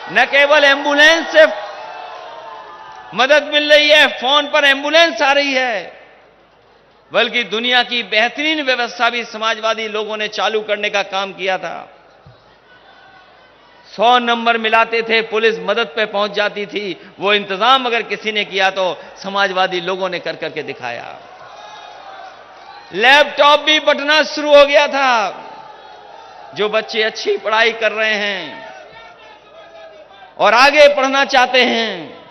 न केवल एम्बुलेंस से मदद मिल रही है, फोन पर एम्बुलेंस आ रही है, बल्कि दुनिया की बेहतरीन व्यवस्था भी समाजवादी लोगों ने चालू करने का काम किया था। 100 नंबर मिलाते थे, पुलिस मदद पे पहुंच जाती थी। वो इंतजाम अगर किसी ने किया तो समाजवादी लोगों ने कर करके दिखाया। लैपटॉप भी बंटना शुरू हो गया था। जो बच्चे अच्छी पढ़ाई कर रहे हैं और आगे पढ़ना चाहते हैं,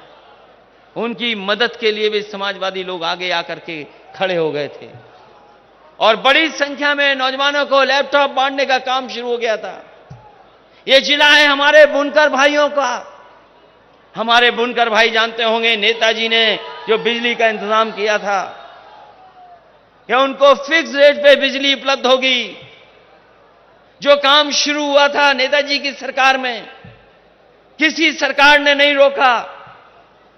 उनकी मदद के लिए भी समाजवादी लोग आगे आकर के खड़े हो गए थे और बड़ी संख्या में नौजवानों को लैपटॉप बांटने का काम शुरू हो गया था। ये जिला है हमारे बुनकर भाइयों का। हमारे बुनकर भाई जानते होंगे, नेताजी ने जो बिजली का इंतजाम किया था कि उनको फिक्स रेट पे बिजली उपलब्ध होगी। जो काम शुरू हुआ था नेताजी की सरकार में, किसी सरकार ने नहीं रोका।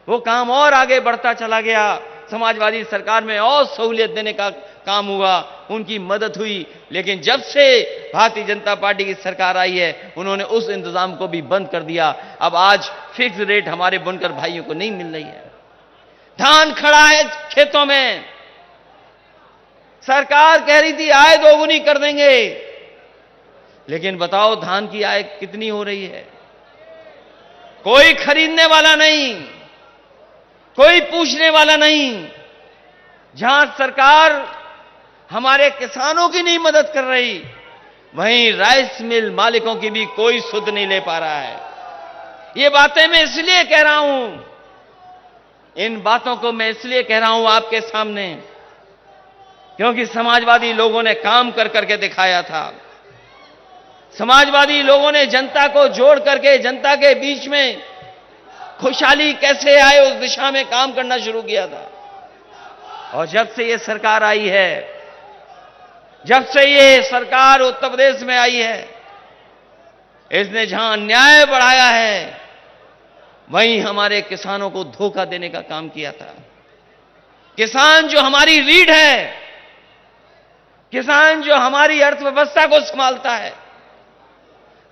वो काम और आगे बढ़ता चला गया। समाजवादी सरकार में और सहूलियत देने का काम हुआ, उनकी मदद हुई। लेकिन जब से भारतीय जनता पार्टी की सरकार आई है, उन्होंने उस इंतजाम को भी बंद कर दिया। अब आज फिक्स रेट हमारे बुनकर भाइयों को नहीं मिल रही है। धान खड़ा है खेतों में, सरकार कह रही थी आय दोगुनी कर देंगे, लेकिन बताओ धान की आय कितनी हो रही है? कोई खरीदने वाला नहीं, कोई पूछने वाला नहीं। जहां सरकार हमारे किसानों की नहीं मदद कर रही, वहीं राइस मिल मालिकों की भी कोई सुध नहीं ले पा रहा है। ये बातें मैं इसलिए कह रहा हूं, इन बातों को मैं इसलिए कह रहा हूं आपके सामने, क्योंकि समाजवादी लोगों ने काम कर करके दिखाया था। समाजवादी लोगों ने जनता को जोड़ करके जनता के बीच में खुशहाली कैसे आए उस दिशा में काम करना शुरू किया था। और जब से ये सरकार आई है, जब से ये सरकार उत्तर प्रदेश में आई है, इसने जहां अन्याय बढ़ाया है, वहीं हमारे किसानों को धोखा देने का काम किया था। किसान जो हमारी रीढ़ है, किसान जो हमारी अर्थव्यवस्था को संभालता है,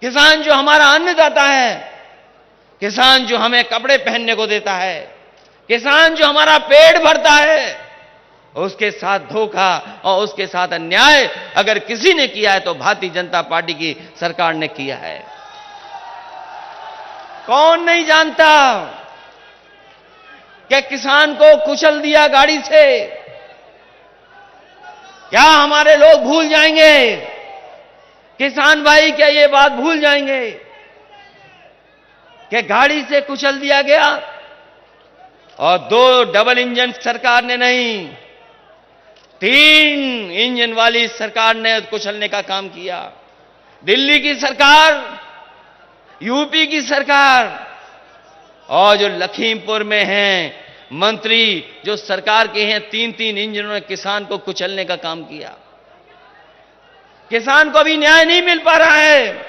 किसान जो हमारा अन्नदाता है, किसान जो हमें कपड़े पहनने को देता है, किसान जो हमारा पेट भरता है, उसके साथ धोखा और उसके साथ अन्याय अगर किसी ने किया है तो भारतीय जनता पार्टी की सरकार ने किया है। कौन नहीं जानता कि किसान को कुचल दिया गाड़ी से? क्या हमारे लोग भूल जाएंगे? किसान भाई क्या ये बात भूल जाएंगे कि गाड़ी से कुचल दिया गया? और 2 डबल इंजन सरकार ने नहीं, 3 इंजन वाली सरकार ने कुचलने का काम किया। दिल्ली की सरकार, यूपी की सरकार और जो लखीमपुर में हैं मंत्री, जो सरकार के हैं, 3-3 इंजनों ने किसान को कुचलने का काम किया। किसान को भी न्याय नहीं मिल पा रहा है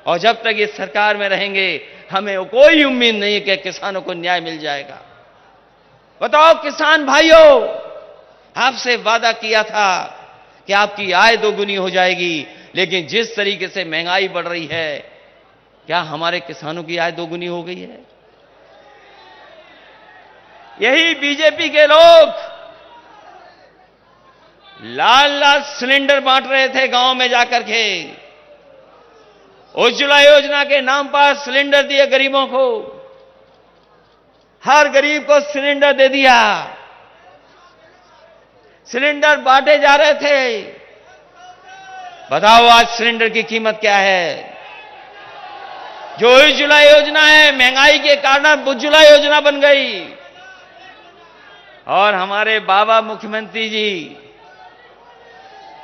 और जब तक ये सरकार में रहेंगे हमें कोई उम्मीद नहीं कि किसानों को न्याय मिल जाएगा। बताओ किसान भाइयों, आपसे वादा किया था कि आपकी आय दोगुनी हो जाएगी, लेकिन जिस तरीके से महंगाई बढ़ रही है, क्या हमारे किसानों की आय दोगुनी हो गई है? यही बीजेपी के लोग लाल सिलेंडर बांट रहे थे गांव में जाकर के। उज्ज्वला योजना के नाम पर सिलेंडर दिए गरीबों को, हर गरीब को सिलेंडर दे दिया। सिलेंडर बांटे जा रहे थे। बताओ आज सिलेंडर की कीमत क्या है? जो उज्ज्वला योजना है, महंगाई के कारण उज्ज्वला योजना बन गई। और हमारे बाबा मुख्यमंत्री जी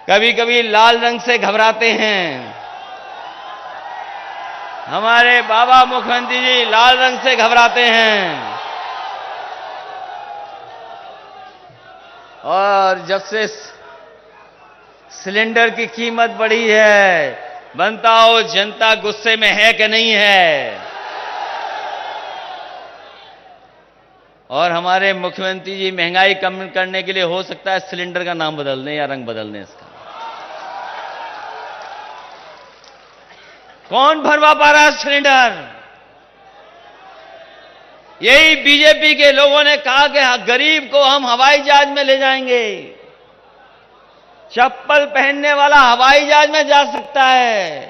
कभी कभी लाल रंग से घबराते हैं। हमारे बाबा मुख्यमंत्री जी लाल रंग से घबराते हैं। और जब से सिलेंडर की कीमत बढ़ी है, बनता हो जनता गुस्से में है कि नहीं है? और हमारे मुख्यमंत्री जी महंगाई कम करने के लिए हो सकता है सिलेंडर का नाम बदल दें या रंग बदल दें इसका। कौन भरवा पा रहा है सिलेंडर? यही बीजेपी के लोगों ने कहा कि गरीब को हम हवाई जहाज में ले जाएंगे, चप्पल पहनने वाला हवाई जहाज में जा सकता है।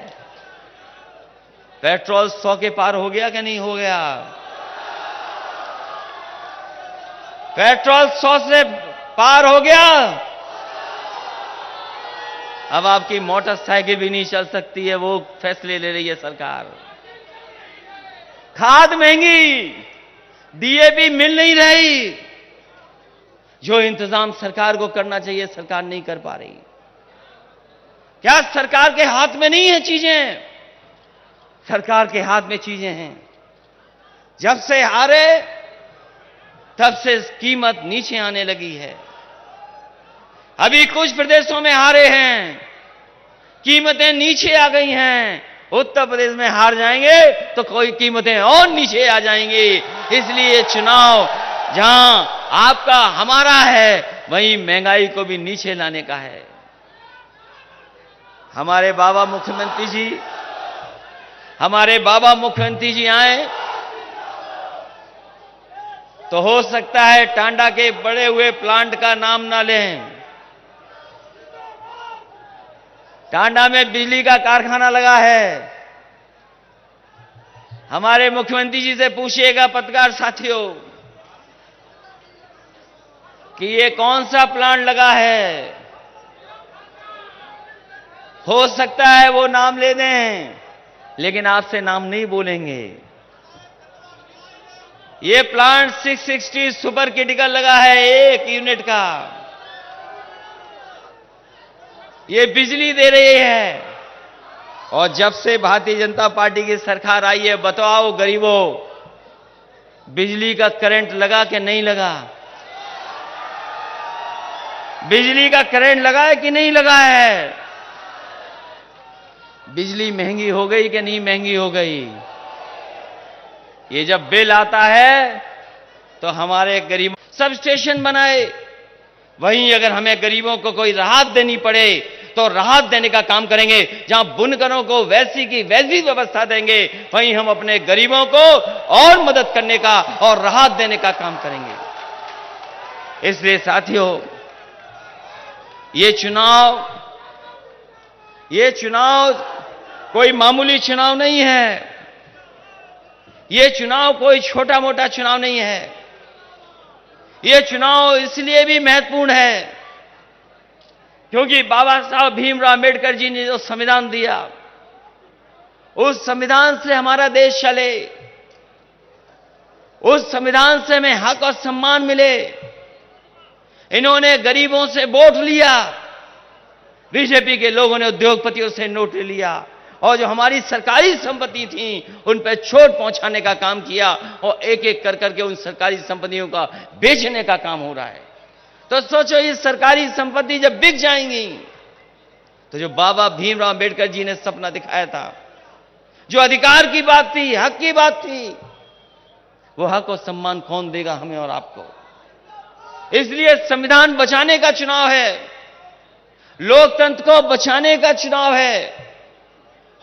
पेट्रोल 100 के पार हो गया कि नहीं हो गया? पेट्रोल 100 से पार हो गया। अब आपकी मोटरसाइकिल भी नहीं चल सकती है, वो फैसले ले रही है सरकार। खाद महंगी, डीएपी मिल नहीं रही। जो इंतजाम सरकार को करना चाहिए सरकार नहीं कर पा रही। क्या सरकार के हाथ में नहीं है चीजें? सरकार के हाथ में चीजें हैं। जब से हारे तब से कीमत नीचे आने लगी है। अभी कुछ प्रदेशों में हारे हैं, कीमतें नीचे आ गई हैं। उत्तर प्रदेश में हार जाएंगे तो कोई कीमतें और नीचे आ जाएंगी। इसलिए चुनाव जहां आपका हमारा है, वहीं महंगाई को भी नीचे लाने का है। हमारे बाबा मुख्यमंत्री जी आए तो हो सकता है टांडा के बड़े हुए प्लांट का नाम ना लें। टांडा में बिजली का कारखाना लगा है। हमारे मुख्यमंत्री जी से पूछिएगा पत्रकार साथियों कि ये कौन सा प्लांट लगा है। हो सकता है वो नाम ले दें, लेकिन आपसे नाम नहीं बोलेंगे। ये प्लांट 660 सुपर क्रिटिकल लगा है, 1 यूनिट का। ये बिजली दे रही है। और जब से भारतीय जनता पार्टी की सरकार आई है, बताओ गरीबों, बिजली का करंट लगा कि नहीं लगा? बिजली का करंट लगा है कि नहीं लगा है? बिजली महंगी हो गई कि नहीं महंगी हो गई? ये जब बिल आता है तो हमारे गरीब सब स्टेशन बनाए। वहीं अगर हमें गरीबों को कोई राहत देनी पड़े तो राहत देने का काम करेंगे। जहां बुनकरों को वैसी की वैसी व्यवस्था देंगे, वहीं हम अपने गरीबों को और मदद करने का और राहत देने का काम करेंगे। इसलिए साथियों, ये चुनाव कोई मामूली चुनाव नहीं है। ये चुनाव कोई छोटा मोटा चुनाव नहीं है। ये चुनाव इसलिए भी महत्वपूर्ण है क्योंकि बाबा साहब भीमराव अंबेडकर जी ने जो संविधान दिया, उस संविधान से हमारा देश चले, उस संविधान से हमें हक और सम्मान मिले। इन्होंने गरीबों से वोट लिया, बीजेपी के लोगों ने उद्योगपतियों से नोट लिया और जो हमारी सरकारी संपत्ति थी उन पर चोट पहुंचाने का काम किया और एक एक कर करके उन सरकारी संपत्तियों का बेचने का काम हो रहा है। तो सोचो, ये सरकारी संपत्ति जब बिक जाएंगी तो जो बाबा भीमराव अंबेडकर जी ने सपना दिखाया था, जो अधिकार की बात थी, हक की बात थी, वो हक और सम्मान कौन देगा हमें और आपको? इसलिए संविधान बचाने का चुनाव है, लोकतंत्र को बचाने का चुनाव है।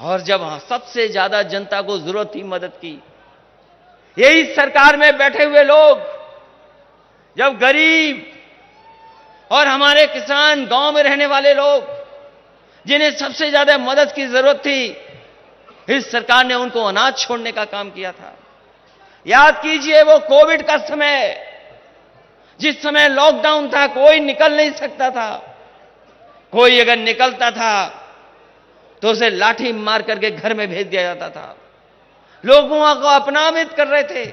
और जब सबसे ज्यादा जनता को जरूरत थी मदद की, यही सरकार में बैठे हुए लोग, जब गरीब और हमारे किसान, गांव में रहने वाले लोग, जिन्हें सबसे ज्यादा मदद की जरूरत थी, इस सरकार ने उनको अनाज छोड़ने का काम किया था। याद कीजिए वो कोविड का समय, जिस समय लॉकडाउन था, कोई निकल नहीं सकता था। कोई अगर निकलता था तो उसे लाठी मार करके घर में भेज दिया जाता था। लोगों को अपमानित कर रहे थे।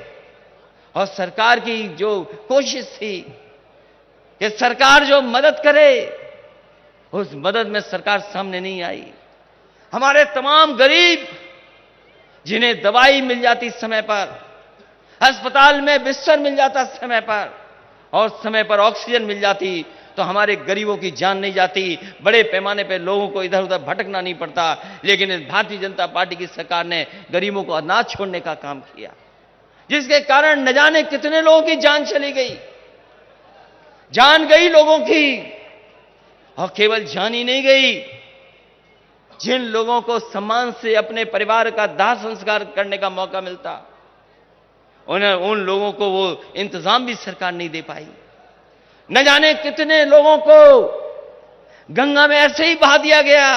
और सरकार की जो कोशिश थी कि सरकार जो मदद करे, उस मदद में सरकार सामने नहीं आई। हमारे तमाम गरीब, जिन्हें दवाई मिल जाती समय पर, अस्पताल में बिस्तर मिल जाता समय पर, और समय पर ऑक्सीजन मिल जाती, तो हमारे गरीबों की जान नहीं जाती। बड़े पैमाने पर लोगों को इधर उधर भटकना नहीं पड़ता। लेकिन इस भारतीय जनता पार्टी की सरकार ने गरीबों को अनाज छोड़ने का काम किया, जिसके कारण न जाने कितने लोगों की जान चली गई। जान गई लोगों की, और केवल जान ही नहीं गई, जिन लोगों को सम्मान से अपने परिवार का दाह संस्कार करने का मौका मिलता, उन लोगों को वो इंतजाम भी सरकार नहीं दे पाई। न जाने कितने लोगों को गंगा में ऐसे ही बहा दिया गया,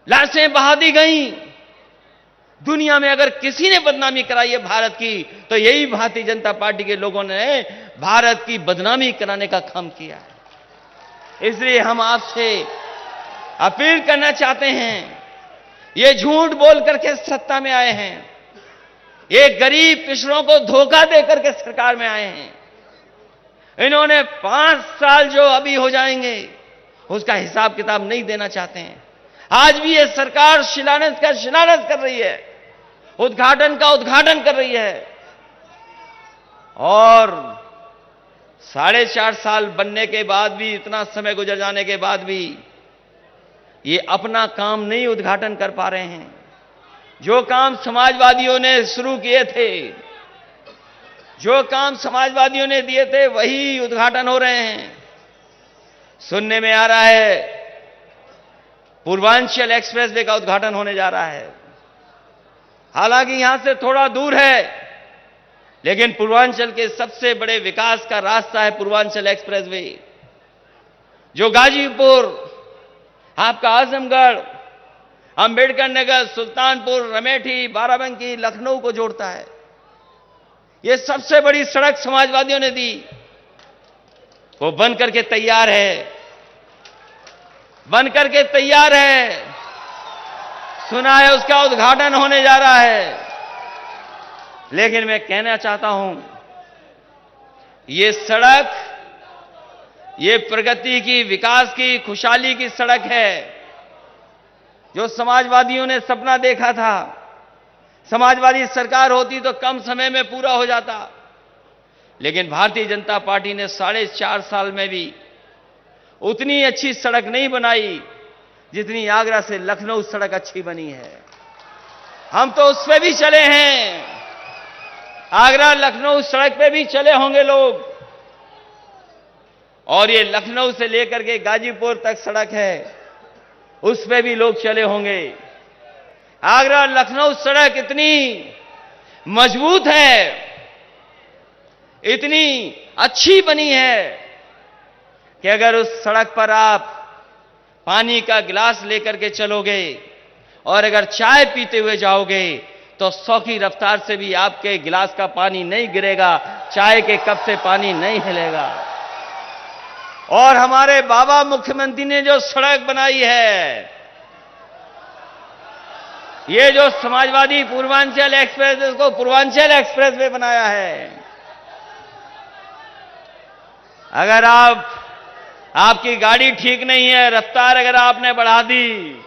लाशें बहा दी गई। दुनिया में अगर किसी ने बदनामी कराई है भारत की, तो यही भारतीय जनता पार्टी के लोगों ने भारत की बदनामी कराने का काम किया है। इसलिए हम आपसे अपील करना चाहते हैं, ये झूठ बोल करके सत्ता में आए हैं, ये गरीब पिछड़ों को धोखा दे करके सरकार में आए हैं। इन्होंने 5 साल जो अभी हो जाएंगे उसका हिसाब किताब नहीं देना चाहते हैं। आज भी ये सरकार शिलान्यास का शिलान्यास कर रही है, उद्घाटन का उद्घाटन कर रही है, और 4.5 साल बनने के बाद भी, इतना समय गुजर जाने के बाद भी ये अपना काम नहीं उद्घाटन कर पा रहे हैं। जो काम समाजवादियों ने शुरू किए थे, जो काम समाजवादियों ने दिए थे, वही उद्घाटन हो रहे हैं। सुनने में आ रहा है पूर्वांचल एक्सप्रेसवे का उद्घाटन होने जा रहा है। हालांकि यहां से थोड़ा दूर है, लेकिन पूर्वांचल के सबसे बड़े विकास का रास्ता है पूर्वांचल एक्सप्रेसवे, जो गाजीपुर, आपका आजमगढ़, अंबेडकर नगर, सुल्तानपुर, रमेठी, बाराबंकी, लखनऊ को जोड़ता है। यह सबसे बड़ी सड़क समाजवादियों ने दी, वो बन करके तैयार है, बन करके तैयार है। सुना है उसका उद्घाटन होने जा रहा है। लेकिन मैं कहना चाहता हूं, ये सड़क, ये प्रगति की, विकास की, खुशहाली की सड़क है, जो समाजवादियों ने सपना देखा था। समाजवादी सरकार होती तो कम समय में पूरा हो जाता, लेकिन भारतीय जनता पार्टी ने 4.5 साल में भी उतनी अच्छी सड़क नहीं बनाई जितनी आगरा से लखनऊ सड़क अच्छी बनी है। हम तो उस पे भी चले हैं, आगरा लखनऊ सड़क पे भी चले होंगे लोग, और ये लखनऊ से लेकर के गाजीपुर तक सड़क है, उस पे भी लोग चले होंगे। आगरा लखनऊ सड़क इतनी मजबूत है, इतनी अच्छी बनी है कि अगर उस सड़क पर आप पानी का गिलास लेकर के चलोगे और अगर चाय पीते हुए जाओगे तो 100 की रफ्तार से भी आपके गिलास का पानी नहीं गिरेगा, चाय के कप से पानी नहीं हिलेगा। और हमारे बाबा मुख्यमंत्री ने जो सड़क बनाई है, ये जो समाजवादी पूर्वांचल एक्सप्रेस, इसको पूर्वांचल एक्सप्रेस वे बनाया है। अगर आपकी गाड़ी ठीक नहीं है, रफ्तार अगर आपने बढ़ा दी,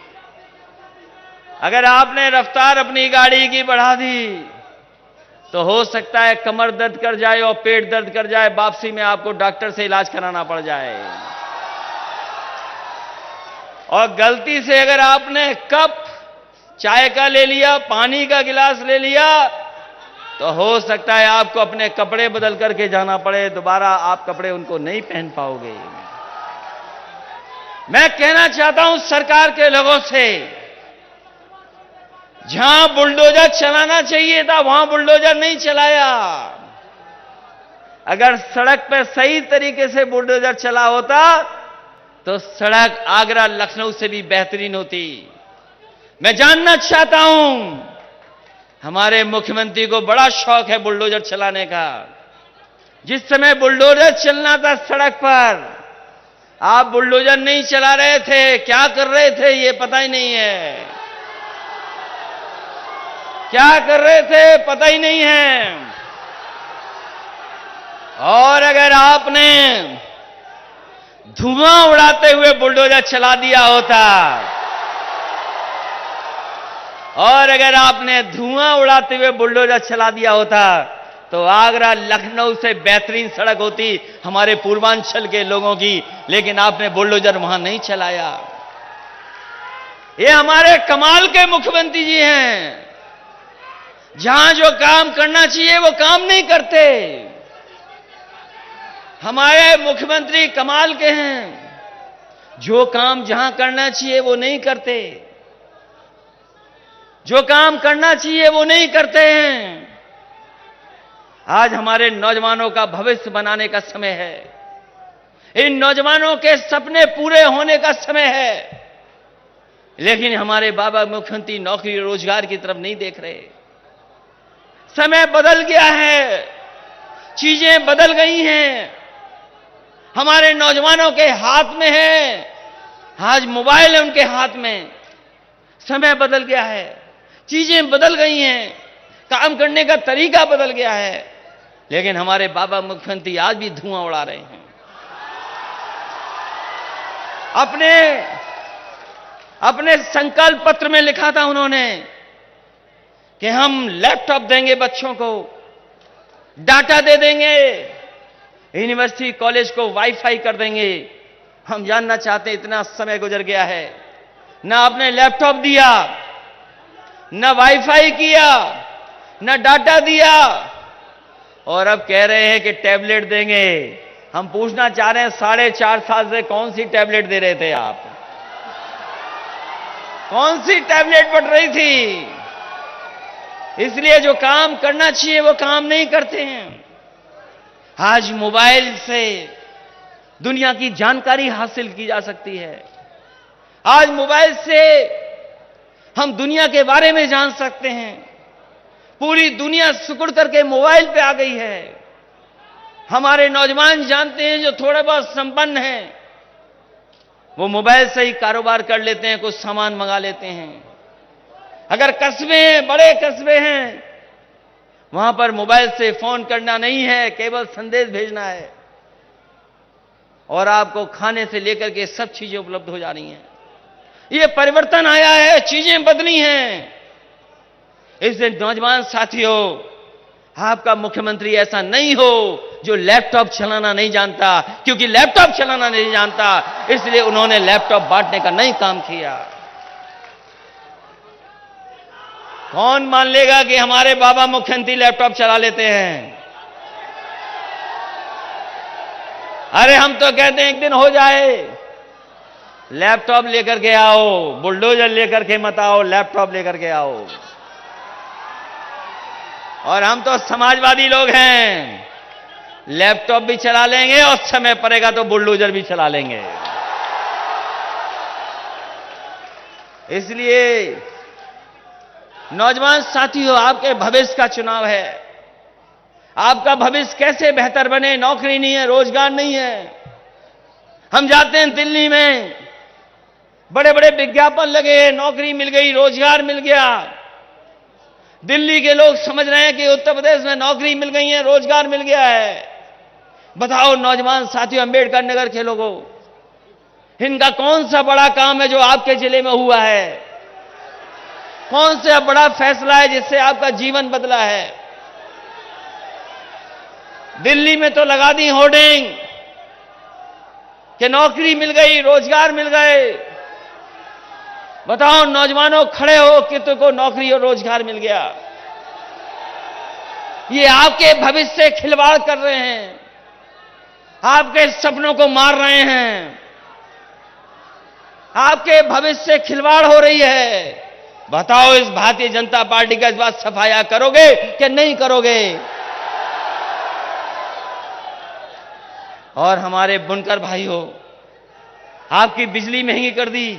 अगर आपने रफ्तार अपनी गाड़ी की बढ़ा दी, तो हो सकता है कमर दर्द कर जाए और पेट दर्द कर जाए, वापसी में आपको डॉक्टर से इलाज कराना पड़ जाए। और गलती से अगर आपने कप चाय का ले लिया, पानी का गिलास ले लिया, तो हो सकता है आपको अपने कपड़े बदल करके जाना पड़े, दोबारा आप कपड़े उनको नहीं पहन पाओगे। मैं कहना चाहता हूं सरकार के लोगों से, जहां बुलडोजर चलाना चाहिए था वहां बुलडोजर नहीं चलाया। अगर सड़क पर सही तरीके से बुलडोजर चला होता तो सड़क आगरा लखनऊ से भी बेहतरीन होती। मैं जानना चाहता हूं, हमारे मुख्यमंत्री को बड़ा शौक है बुलडोजर चलाने का। जिस समय बुलडोजर चलना था सड़क पर, आप बुलडोजर नहीं चला रहे थे, क्या कर रहे थे ये पता ही नहीं है, क्या कर रहे थे पता ही नहीं है। और अगर आपने धुआं उड़ाते हुए बुलडोजर चला दिया होता, और अगर आपने धुआं उड़ाते हुए बुलडोजर चला दिया होता, तो आगरा लखनऊ से बेहतरीन सड़क होती हमारे पूर्वांचल के लोगों की। लेकिन आपने बुलडोजर वहां नहीं चलाया। ये हमारे कमाल के मुख्यमंत्री जी हैं, जहां जो काम करना चाहिए वो काम नहीं करते। हमारे मुख्यमंत्री कमाल के हैं, जो काम जहां करना चाहिए वो नहीं करते, जो काम करना चाहिए वो नहीं करते हैं। आज हमारे नौजवानों का भविष्य बनाने का समय है। इन नौजवानों के सपने पूरे होने का समय है। लेकिन हमारे बाबा मुख्यमंत्री नौकरी रोजगार की तरफ नहीं देख रहे। समय बदल गया है, चीजें बदल गई हैं, हमारे नौजवानों के हाथ में है, आज मोबाइल है उनके हाथ में। समय बदल गया है, चीजें बदल गई हैं, काम करने का तरीका बदल गया है। लेकिन हमारे बाबा मुख्यमंत्री आज भी धुआं उड़ा रहे हैं। अपने संकल्प पत्र में लिखा था उन्होंने कि हम लैपटॉप देंगे बच्चों को, डाटा दे देंगे, यूनिवर्सिटी कॉलेज को वाईफाई कर देंगे। हम जानना चाहते हैं, इतना समय गुजर गया है, ना आपने लैपटॉप दिया, ना वाईफाई किया, ना डाटा दिया, और अब कह रहे हैं कि टैबलेट देंगे। हम पूछना चाह रहे हैं, 4.5 साल से कौन सी टैबलेट दे रहे थे आप? कौन सी टैबलेट बट रही थी? इसलिए जो काम करना चाहिए वो काम नहीं करते हैं। आज मोबाइल से दुनिया की जानकारी हासिल की जा सकती है। आज मोबाइल से हम दुनिया के बारे में जान सकते हैं। पूरी दुनिया सिकुड़ करके मोबाइल पे आ गई है। हमारे नौजवान जानते हैं, जो थोड़े बहुत संपन्न हैं, वो मोबाइल से ही कारोबार कर लेते हैं, कुछ सामान मंगा लेते हैं। अगर कस्बे हैं, बड़े कस्बे हैं, वहां पर मोबाइल से फोन करना नहीं है, केवल संदेश भेजना है, और आपको खाने से लेकर के सब चीजें उपलब्ध हो जा रही हैं। ये परिवर्तन आया है, चीजें बदली हैं। इसलिए नौजवान साथियों, आपका मुख्यमंत्री ऐसा नहीं हो जो लैपटॉप चलाना नहीं जानता, क्योंकि लैपटॉप चलाना नहीं जानता इसलिए उन्होंने लैपटॉप बांटने का नहीं काम किया। कौन मान लेगा कि हमारे बाबा मुख्यमंत्री लैपटॉप चला लेते हैं? अरे हम तो कहते हैं एक दिन हो जाए, लैपटॉप लेकर के आओ, बुलडोजर लेकर के मत आओ, लैपटॉप लेकर के आओ। और हम तो समाजवादी लोग हैं, लैपटॉप भी चला लेंगे और समय पड़ेगा तो बुलडोजर भी चला लेंगे। इसलिए नौजवान साथियों, आपके भविष्य का चुनाव है। आपका भविष्य कैसे बेहतर बने? नौकरी नहीं है, रोजगार नहीं है। हम जाते हैं दिल्ली में, बड़े बड़े विज्ञापन लगे, नौकरी मिल गई, रोजगार मिल गया। दिल्ली के लोग समझ रहे हैं कि उत्तर प्रदेश में नौकरी मिल गई है, रोजगार मिल गया है। बताओ नौजवान साथियों, अंबेडकर नगर के लोगों, इनका कौन सा बड़ा काम है जो आपके जिले में हुआ है? कौन सा बड़ा फैसला है जिससे आपका जीवन बदला है? दिल्ली में तो लगा दी होर्डिंग कि नौकरी मिल गई, रोजगार मिल गए। बताओ नौजवानों, खड़े हो कि तुमको नौकरी और रोजगार मिल गया। ये आपके भविष्य से खिलवाड़ कर रहे हैं, आपके सपनों को मार रहे हैं, आपके भविष्य से खिलवाड़ हो रही है। बताओ इस भारतीय जनता पार्टी का इस बात सफाया करोगे कि नहीं करोगे? और हमारे बुनकर भाइयों, आपकी बिजली महंगी कर दी,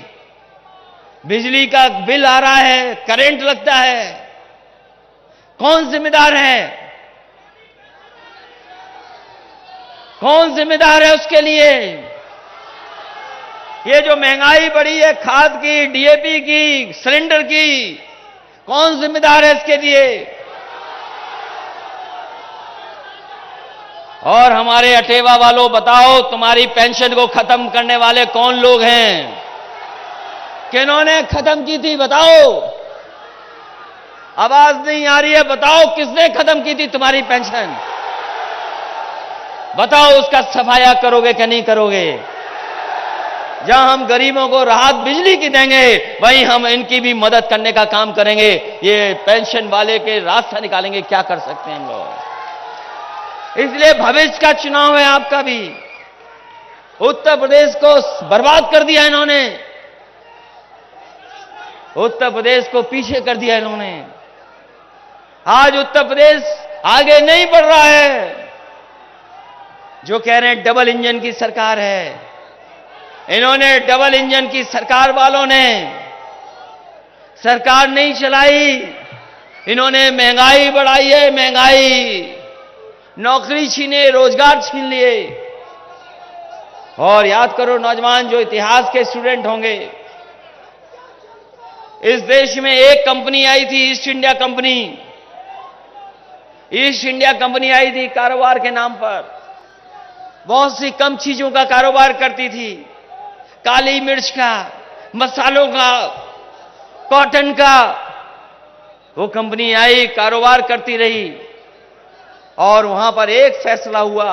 बिजली का बिल आ रहा है, करंट लगता है, कौन जिम्मेदार है? कौन जिम्मेदार है उसके लिए? ये जो महंगाई बढ़ी है, खाद की, डीएपी की, सिलेंडर की, कौन जिम्मेदार है इसके लिए? और हमारे अटेवा वालों, बताओ तुम्हारी पेंशन को खत्म करने वाले कौन लोग हैं? किन्होंने खत्म की थी? बताओ। आवाज नहीं आ रही है, बताओ किसने खत्म की थी तुम्हारी पेंशन? बताओ, उसका सफाया करोगे कि नहीं करोगे? जहां हम गरीबों को राहत बिजली की देंगे, वहीं हम इनकी भी मदद करने का काम करेंगे। ये पेंशन वाले के रास्ता निकालेंगे, क्या कर सकते हैं हम लोग। इसलिए भविष्य का चुनाव है आपका भी। उत्तर प्रदेश को बर्बाद कर दिया इन्होंने, उत्तर प्रदेश को पीछे कर दिया इन्होंने। आज उत्तर प्रदेश आगे नहीं बढ़ रहा है। जो कह रहे हैं डबल इंजन की सरकार है, इन्होंने डबल इंजन की सरकार वालों ने सरकार नहीं चलाई, इन्होंने महंगाई बढ़ाई है, महंगाई, नौकरी छीने, रोजगार छीन लिए। और याद करो नौजवान जो इतिहास के स्टूडेंट होंगे, इस देश में एक कंपनी आई थी, East India Company. East India Company आई थी कारोबार के नाम पर, बहुत सी कम चीजों का कारोबार करती थी, काली मिर्च का, मसालों का, कॉटन का। वो कंपनी आई, कारोबार करती रही, और वहां पर एक फैसला हुआ,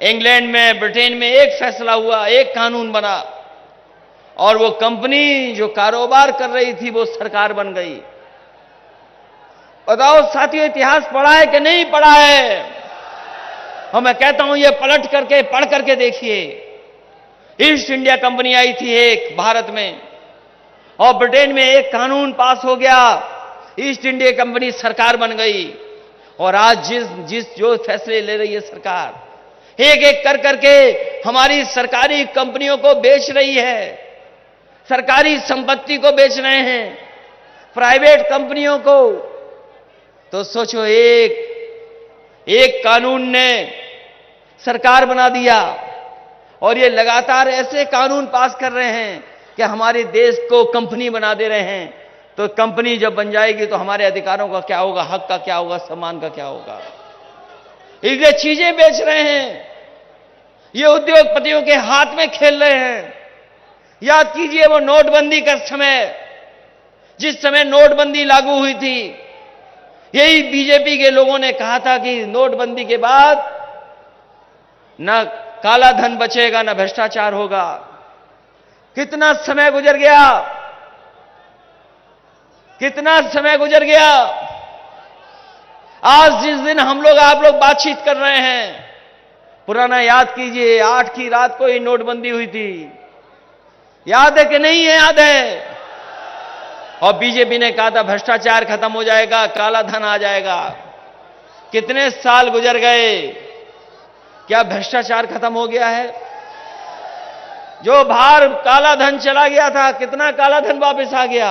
इंग्लैंड में, ब्रिटेन में एक फैसला हुआ, एक कानून बना, और वो कंपनी जो कारोबार कर रही थी वो सरकार बन गई। बताओ साथियों, इतिहास पढ़ा है कि नहीं पढ़ा है? और मैं कहता हूं ये पलट करके, पढ़ करके देखिए। ईस्ट इंडिया कंपनी आई थी एक भारत में, और ब्रिटेन में एक कानून पास हो गया, ईस्ट इंडिया कंपनी सरकार बन गई। और आज जो फैसले ले रही है सरकार, एक एक कर करके हमारी सरकारी कंपनियों को बेच रही है, सरकारी संपत्ति को बेच रहे हैं, प्राइवेट कंपनियों को। तो सोचो, एक कानून ने सरकार बना दिया, और ये लगातार ऐसे कानून पास कर रहे हैं कि हमारे देश को कंपनी बना दे रहे हैं। तो कंपनी जब बन जाएगी तो हमारे अधिकारों का क्या होगा, हक का क्या होगा, सम्मान का क्या होगा? इसलिए चीजें बेच रहे हैं, ये उद्योगपतियों के हाथ में खेल रहे हैं। याद कीजिए वो नोटबंदी का समय, जिस समय नोटबंदी लागू हुई थी, यही बीजेपी के लोगों ने कहा था कि नोटबंदी के बाद न काला धन बचेगा, न भ्रष्टाचार होगा। कितना समय गुजर गया, कितना समय गुजर गया। आज जिस दिन हम लोग, आप लोग बातचीत कर रहे हैं, पुराना याद कीजिए, 8 की रात को ही नोटबंदी हुई थी। याद है कि नहीं है? याद है। और बीजेपी ने कहा था भ्रष्टाचार खत्म हो जाएगा, काला धन आ जाएगा। कितने साल गुजर गए, क्या भ्रष्टाचार खत्म हो गया है? जो बाहर काला धन चला गया था, कितना काला धन वापस आ गया?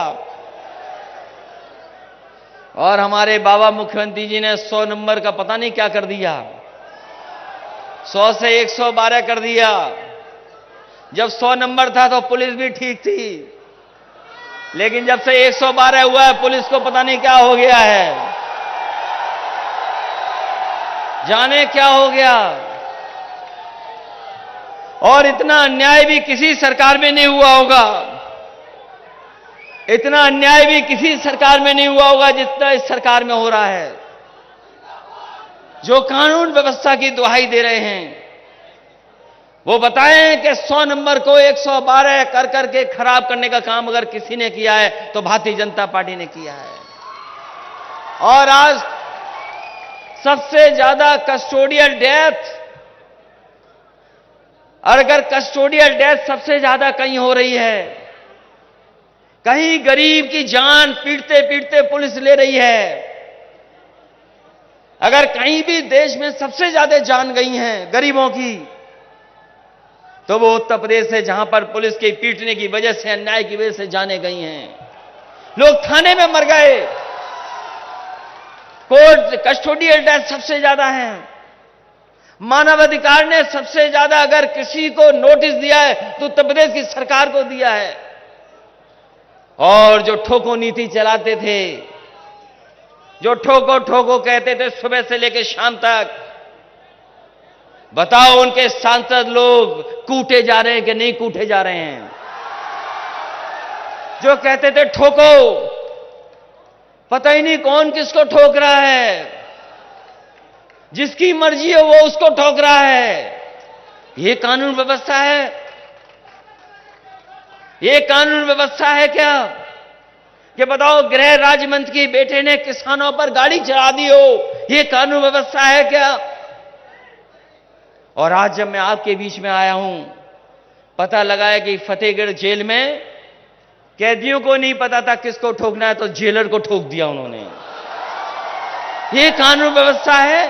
और हमारे बाबा मुख्यमंत्री जी ने 100 नंबर का पता नहीं क्या कर दिया, 100 से 112 कर दिया। जब 100 नंबर था तो पुलिस भी ठीक थी, लेकिन जब से 112 हुआ है, पुलिस को पता नहीं क्या हो गया है, जाने क्या हो गया। और इतना अन्याय भी किसी सरकार में नहीं हुआ होगा, इतना अन्याय भी किसी सरकार में नहीं हुआ होगा जितना इस सरकार में हो रहा है। जो कानून व्यवस्था की दुहाई दे रहे हैं, वो बताएं कि 100 नंबर को 112 कर करके खराब करने का काम अगर किसी ने किया है तो भारतीय जनता पार्टी ने किया है। और आज सबसे ज्यादा कस्टोडियल डेथ, अगर कस्टोडियल डेथ सबसे ज्यादा कहीं हो रही है, कहीं गरीब की जान पीटते पीटते पुलिस ले रही है, अगर कहीं भी देश में सबसे ज्यादा जान गई हैं गरीबों की, तो वो उत्तर प्रदेश है, जहां पर पुलिस के पीटने की वजह से, अन्याय की वजह से जाने गई हैं। लोग थाने में मर गए। कोर्ट कस्टोडियल डेथ सबसे ज्यादा है। मानवाधिकार ने सबसे ज्यादा अगर किसी को नोटिस दिया है तो उत्तर प्रदेश की सरकार को दिया है। और जो ठोको नीति चलाते थे, जो ठोको ठोको कहते थे सुबह से लेकर शाम तक, बताओ उनके सांसद लोग कूटे जा रहे हैं कि नहीं कूटे जा रहे हैं? जो कहते थे ठोको, पता ही नहीं कौन किसको ठोक रहा है, जिसकी मर्जी है वो उसको ठोक रहा है। ये कानून व्यवस्था है? ये कानून व्यवस्था है क्या? कि बताओ गृह राज्य मंत्री के बेटे ने किसानों पर गाड़ी चला दी हो, ये कानून व्यवस्था है क्या? और आज जब मैं आपके बीच में आया हूं, पता लगा है कि फतेहगढ़ जेल में कैदियों को नहीं पता था किसको ठोकना है, तो जेलर को ठोक दिया उन्होंने। ये कानून व्यवस्था है।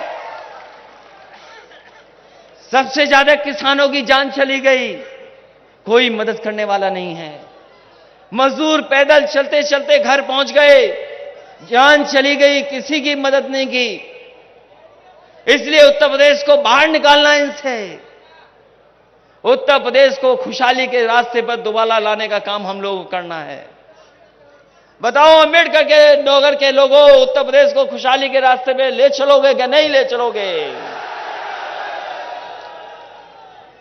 सबसे ज्यादा किसानों की जान चली गई, कोई मदद करने वाला नहीं है। मजदूर पैदल चलते चलते घर पहुंच गए, जान चली गई, किसी की मदद नहीं की। इसलिए उत्तर प्रदेश को बाहर निकालना है इनसे। उत्तर प्रदेश को खुशहाली के रास्ते पर दोबारा लाने का काम हम लोगों को करना है। बताओ अम्बेडकर के नगर के लोगों, उत्तर प्रदेश को खुशहाली के रास्ते पे ले चलोगे क्या नहीं ले चलोगे?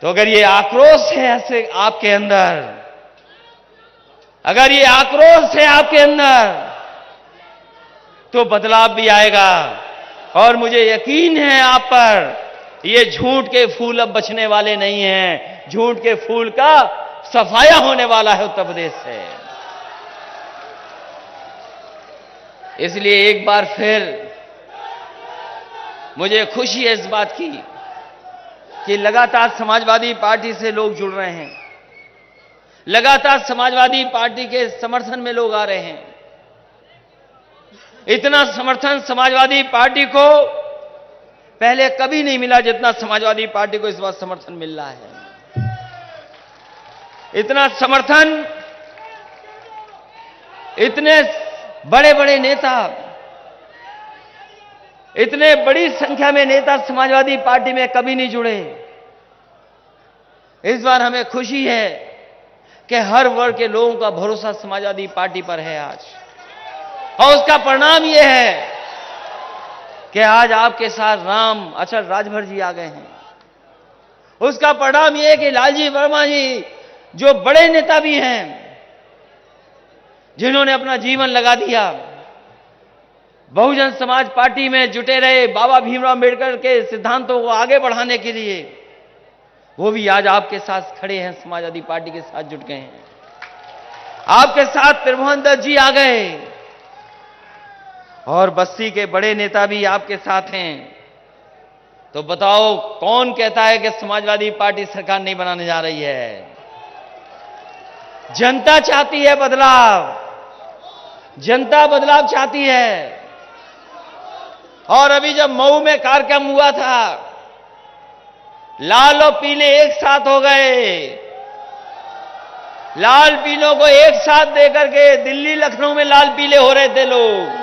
तो अगर ये आक्रोश है ऐसे आपके अंदर, अगर ये आक्रोश है आपके अंदर, तो बदलाव भी आएगा। और मुझे यकीन है आप पर, ये झूठ के फूल अब बचने वाले नहीं हैं। झूठ के फूल का सफाया होने वाला है उत्तर प्रदेश से। इसलिए एक बार फिर मुझे खुशी है इस बात की कि लगातार समाजवादी पार्टी से लोग जुड़ रहे हैं, लगातार समाजवादी पार्टी के समर्थन में लोग आ रहे हैं। इतना समर्थन समाजवादी पार्टी को पहले कभी नहीं मिला जितना समाजवादी पार्टी को इस बार समर्थन मिल रहा है। इतना समर्थन, इतने बड़े बड़े नेता, इतने बड़ी संख्या में नेता समाजवादी पार्टी में कभी नहीं जुड़े। इस बार हमें खुशी है कि हर वर्ग के लोगों का भरोसा समाजवादी पार्टी पर है आज। और उसका परिणाम यह है कि आज आपके साथ राम अचल राजभर जी आ गए हैं। उसका परिणाम यह है कि लालजी वर्मा जी, जो बड़े नेता भी हैं, जिन्होंने अपना जीवन लगा दिया बहुजन समाज पार्टी में जुटे रहे, बाबा भीमराव अम्बेडकर के सिद्धांतों को आगे बढ़ाने के लिए, वो भी आज आपके साथ खड़े हैं, समाजवादी पार्टी के साथ जुट गए हैं। आपके साथ त्रिभुवन दत्त जी आ गए और बस्ती के बड़े नेता भी आपके साथ हैं। तो बताओ कौन कहता है कि समाजवादी पार्टी सरकार नहीं बनाने जा रही है? जनता चाहती है बदलाव, जनता बदलाव चाहती है। और अभी जब मऊ में कार्यक्रम हुआ था, लाल और पीले एक साथ हो गए। लाल पीलों को एक साथ देकर के दिल्ली लखनऊ में लाल पीले हो रहे थे लोग।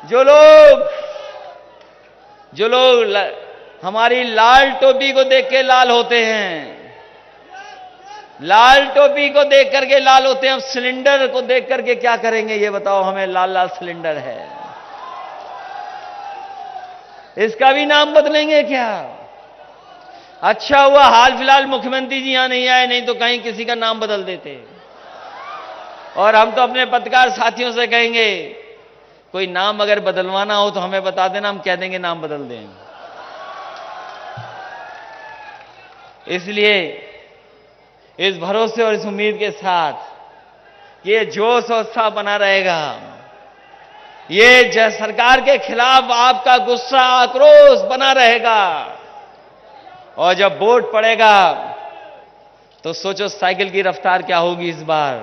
जो लोग हमारी लाल टोपी को देख के लाल होते हैं, लाल टोपी को देख करके लाल होते हैं, अब सिलेंडर को देख करके क्या करेंगे ये बताओ? हमें लाल लाल सिलेंडर है, इसका भी नाम बदलेंगे क्या? अच्छा हुआ हाल फिलहाल मुख्यमंत्री जी यहां नहीं आए, नहीं तो कहीं किसी का नाम बदल देते। और हम तो अपने पत्रकार साथियों से कहेंगे, कोई नाम अगर बदलवाना हो तो हमें बता देना, हम कह देंगे नाम बदल दें। इसलिए इस भरोसे और इस उम्मीद के साथ ये जोश और उत्साह बना रहेगा। ये सरकार के खिलाफ आपका गुस्सा, आक्रोश बना रहेगा। और जब वोट पड़ेगा तो सोचो साइकिल की रफ्तार क्या होगी इस बार।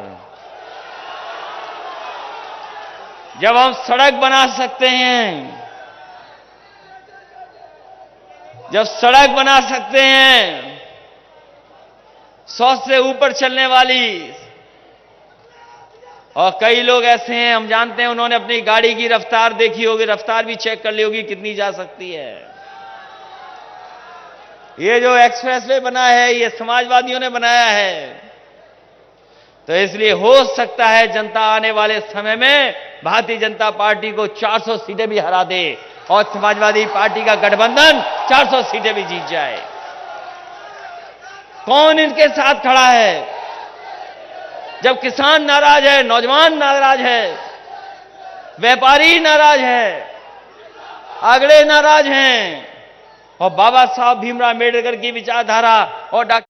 जब हम सड़क बना सकते हैं, जब सड़क बना सकते हैं 100 से ऊपर चलने वाली, और कई लोग ऐसे हैं हम जानते हैं, उन्होंने अपनी गाड़ी की रफ्तार देखी होगी, रफ्तार भी चेक कर ली होगी कितनी जा सकती है। ये जो एक्सप्रेसवे बना है ये समाजवादियों ने बनाया है। तो इसलिए हो सकता है जनता आने वाले समय में भारतीय जनता पार्टी को 400 सीटें भी हरा दे और समाजवादी पार्टी का गठबंधन 400 सीटें भी जीत जाए। कौन इनके साथ खड़ा है? जब किसान नाराज है, नौजवान नाराज है, व्यापारी नाराज है, अगड़े नाराज हैं, और बाबा साहब भीमराव अम्बेडकर की विचारधारा और डॉक्टर